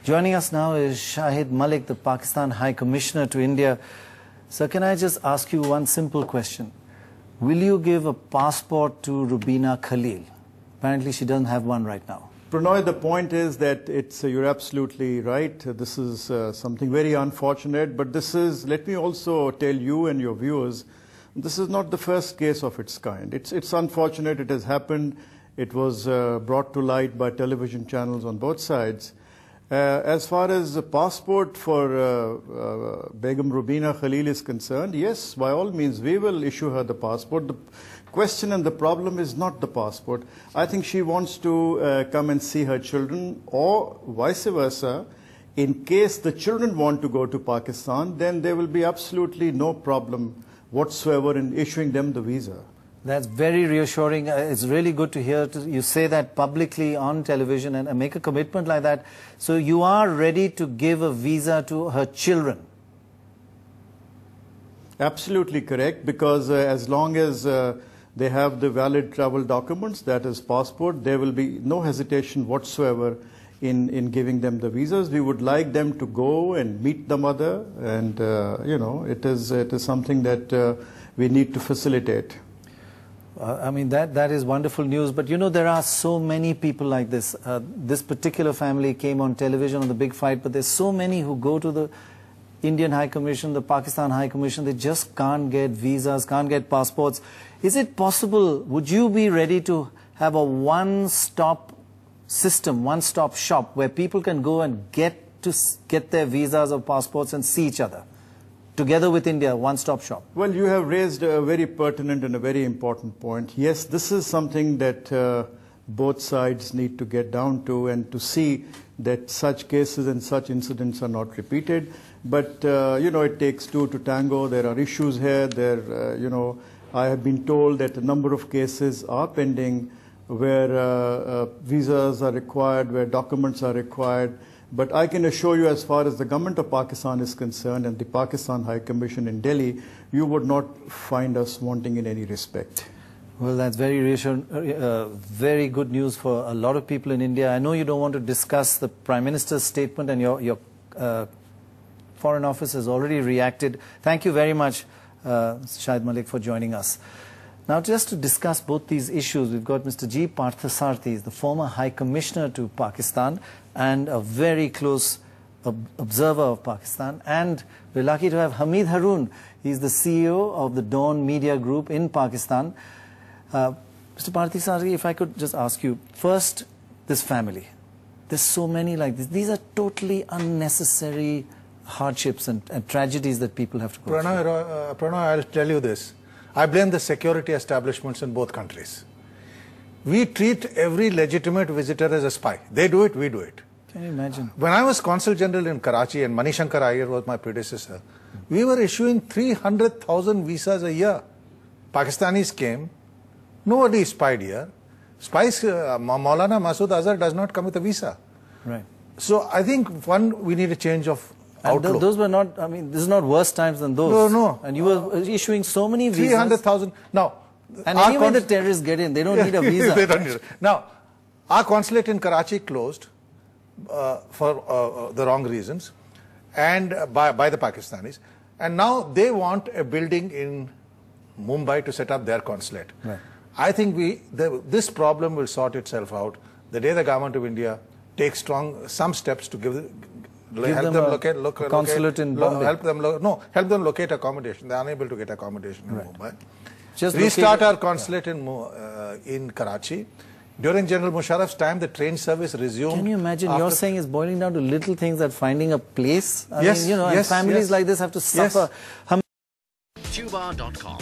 Joining us now is Shahid Malik, the Pakistan High Commissioner to India. Sir, can I just ask you one simple question? Will you give a passport to Rubina Khalil? Apparently she doesn't have one right now. Prannoy, the point is that you're absolutely right. This is something very unfortunate, but let me also tell you and your viewers, this is not the first case of its kind. It's unfortunate it has happened. It was brought to light by television channels on both sides. As far as the passport for Begum Rubina Khalil is concerned, yes, by all means, we will issue her the passport. The question and the problem is not the passport. I think she wants to come and see her children, or vice versa. In case the children want to go to Pakistan, then there will be absolutely no problem whatsoever in issuing them the visa. That's very reassuring. It's really good to hear you say that publicly on television and make a commitment like that. So you are ready to give a visa to her children? Absolutely correct, because as long as they have the valid travel documents, that is passport, there will be no hesitation whatsoever in giving them the visas. We would like them to go and meet the mother, and it is something that we need to facilitate. I mean, that is wonderful news. But, there are so many people like this. This particular family came on television on The Big Fight, but there's so many who go to the Indian High Commission, the Pakistan High Commission. They just can't get visas, can't get passports. Is it possible, would you be ready to have a one-stop system, one-stop shop, where people can go and get their visas or passports and see each other? Together with India, one-stop shop. Well, you have raised a very pertinent and a very important point. Yes, this is something that both sides need to get down to, and to see that such cases and such incidents are not repeated. But, it takes two to tango. There are issues here. I have been told that a number of cases are pending where visas are required, where documents are required. But I can assure you, as far as the government of Pakistan is concerned and the Pakistan High Commission in Delhi, you would not find us wanting in any respect. Well, that's very reassuring, very good news for a lot of people in India. I know you don't want to discuss the Prime Minister's statement, and your Foreign Office has already reacted. Thank you very much, Shahid Malik, for joining us. Now, just to discuss both these issues, we've got Mr. G. Parthasarthi, the former High Commissioner to Pakistan and a very close observer of Pakistan. And we're lucky to have Hamid Haroon. He's the CEO of the Dawn Media Group in Pakistan. Mr. Parthasarthi, if I could just ask you, first, this family. There's so many like this. These are totally unnecessary hardships and tragedies that people have to go through. Prannoy, I'll tell you this. I blame the security establishments in both countries. We treat every legitimate visitor as a spy. They do it, we do it. Can you imagine? When I was Consul General in Karachi, and Manishankar Iyer was my predecessor, we were issuing 300,000 visas a year. Pakistanis came, nobody spied here. Spies, Maulana Masood Azhar does not come with a visa. Right. So I think, one, we need a change of outlook. And those were not, I mean, this is not worse times than those. No. And you were issuing so many visas. 300,000. Now, and anyway the terrorists get in, they don't need a visa. They don't need it. Now, our consulate in Karachi closed for the wrong reasons, and by the Pakistanis. And now they want a building in Mumbai to set up their consulate. Right. I think this problem will sort itself out the day the government of India takes some steps to help them locate consulate in Bombay. Help them locate accommodation. They are unable to get accommodation in Mumbai. Just restart our consulate in Karachi. During General Musharraf's time, the train service resumed. Can you imagine? You're saying it's boiling down to little things that finding a place. I yes, mean, and families like this have to suffer. Tuba.com